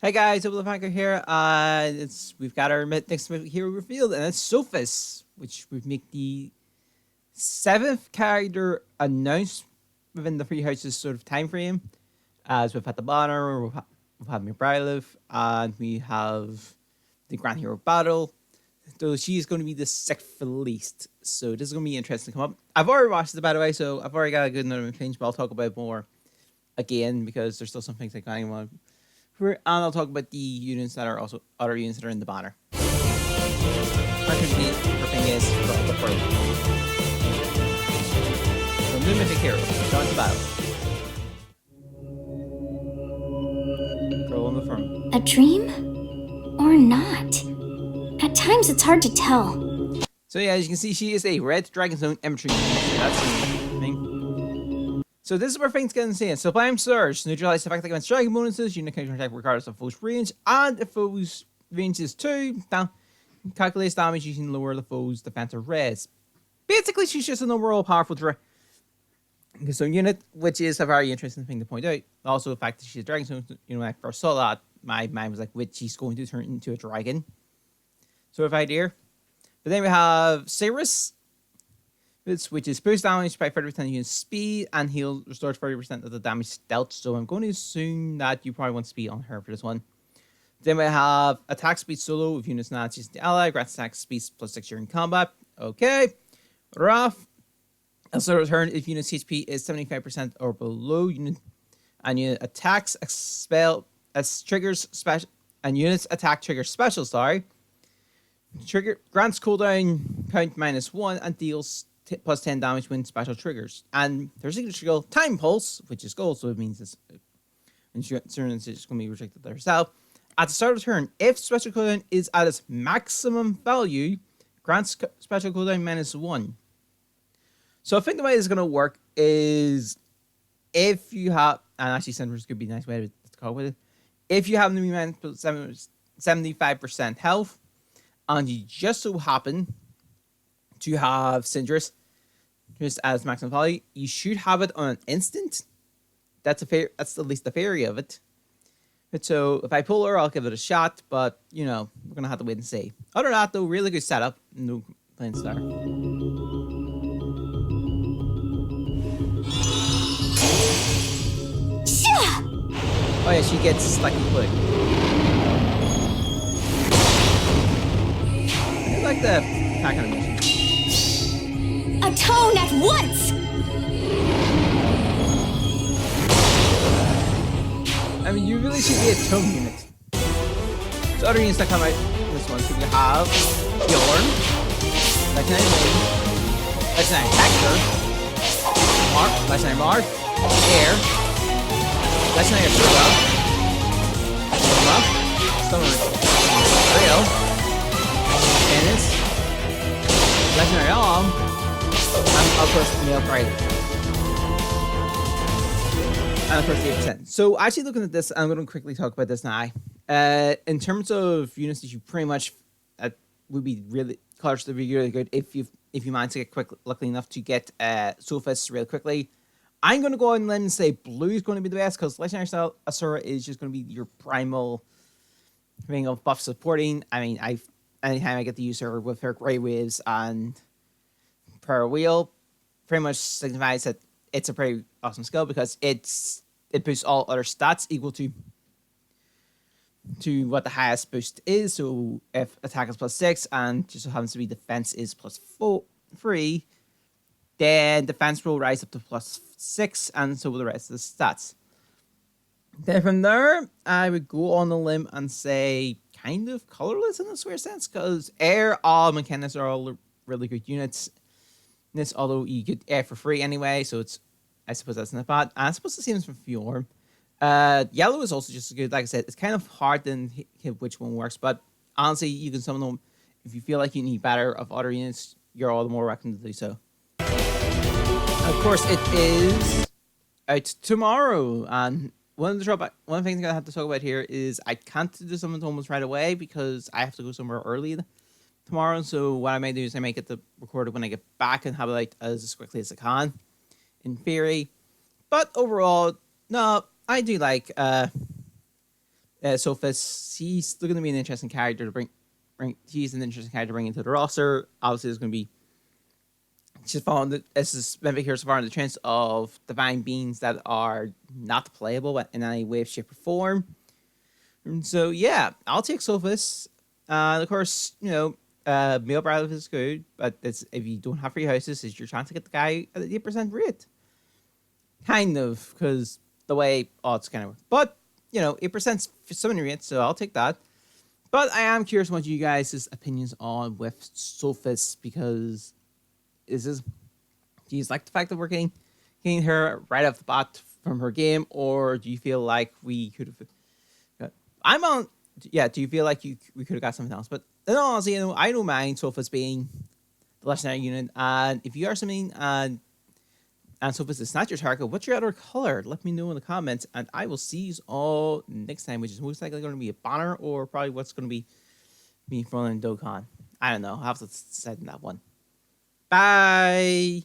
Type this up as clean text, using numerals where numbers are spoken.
Hey guys, Hacker here. We've got our next hero revealed, and it's Sothis, which would make the seventh character announced within the Three Houses sort of time frame. As we've had the banner, we've had Mibrailov, and we have the Grand Hero Battle. So she's going to be the sixth released. So this is going to be interesting to come up. I've already watched it, by the way, so I've already got a good number of things, but I'll talk about more again because there's still some things I want to. And I'll talk about the units that are also other units that are in the banner. My thing is for the party. So new mythic hero, go into battle. Throw on the front. A dream? Or not? At times it's hard to tell. So yeah, as you can see, she is a red dragonstone infantry. That's the thing. So this is where things get insane. So Flame Surge, neutralize the fact that against dragon bonuses, unit can attack regardless of foe's range, and if foe's range is 2, down calculates damage using lower the foe's defensive res. Basically, she's just an overall powerful dragonstone unit, which is a very interesting thing to point out. Also, the fact that she's a dragonstone, when I first saw that, my mind was like, which she's going to turn into a dragon sort of idea. But then we have Cyrus, which is boost damage by 30% unit speed and heal restores 30% of the damage dealt. So I'm going to assume that you probably want speed on her for this one. Then we have attack speed solo if units not using the ally, grants attack speed +6 during combat. Okay. Wrath. Also return if unit's HP is 75% or below unit and unit attacks spell as triggers special and units attack triggers special, Trigger grants cooldown count -1 and deals plus 10 damage when special triggers. And there's a signature skill, Time Pulse, which is gold, so it means it's just going to be restricted to herself. At the start of the turn, if special cooldown is at its maximum value, grants special cooldown -1. So I think the way it's going to work is if you have, and actually Centers could be a nice way to call with it, if you have the 75% health, and you just so happen to have Syndra's just as maximum value, you should have it on an instant. That's at least the theory of it. But so if I pull her, I'll give it a shot, but we're gonna have to wait and see. Other than that though, really good setup. No complaints there. Oh yeah, she gets stuck in quick. I like the attack animation. Atone at once! I mean, you really should be a tome unit. So other units that come out in this one, so we have Bjorn, Legendary Wing, Legendary Hector, Legendary Mark, Air, Legendary Asura, Summer Rail, Dennis, Legendary Arm, and of course Male Pride. And of course 8%. So actually looking at this, I'm going to quickly talk about this now. In terms of units that you pretty much would be really colors to be really good if you manage to get lucky enough to get Sothis really quickly. I'm going to go out and then say blue is going to be the best because Legendary Style Asura is just going to be your primal thing of buff supporting. I mean, anytime I get to use her with her Grey Waves and per wheel, pretty much signifies that it's a pretty awesome skill because it boosts all other stats equal to what the highest boost is. So if attack is +6 and just so happens to be defense is +3, then defense will rise up to +6, and so will the rest of the stats. Then from there, I would go on the limb and say kind of colorless in a weird sense because Air, Alm, and Kenneth are all really good units. This, although you get Air for free anyway, so I suppose that's not bad. And I suppose the same as for Fjorm. Yellow is also just as good. Like I said, it's kind of hard to hit which one works, but honestly, you can summon them if you feel like you need better of other units. You're all the more welcome to do so. Of course, it is out tomorrow, and one thing I'm gonna have to talk about here is I can't do something almost right away because I have to go somewhere early tomorrow. So what I may do is I may get to record it when I get back and have it out as quickly as I can, in theory. But overall, no, I do like Sophis, he's still going to be an interesting character to bring. He's an interesting character to bring into the roster. Obviously, there's going to be just following the as is mythic here so far in the chance of divine beings that are not playable in any way, shape, or form. And so yeah, I'll take Sophis. Of course, male brother is good, but it's, if you don't have free houses, is you're trying to get the guy at the 8% rate. Kind of, because the way odds kind of work. But 8% summoning rate, so I'll take that. But I am curious what you guys' opinions on with Sophis, because do you like the fact that we're getting her right off the bat from her game, or do you feel like we could have? Do you feel like we could have got something else? But in all honesty, I don't mind Sophis being the legendary unit, and if you are something and Sophis is not your target, what's your other color? Let me know in the comments, and I will see you all next time, which is most likely going to be a banner, or probably what's going to be me throwing in Dokkan. I don't know. I'll have to decide on that one. Bye.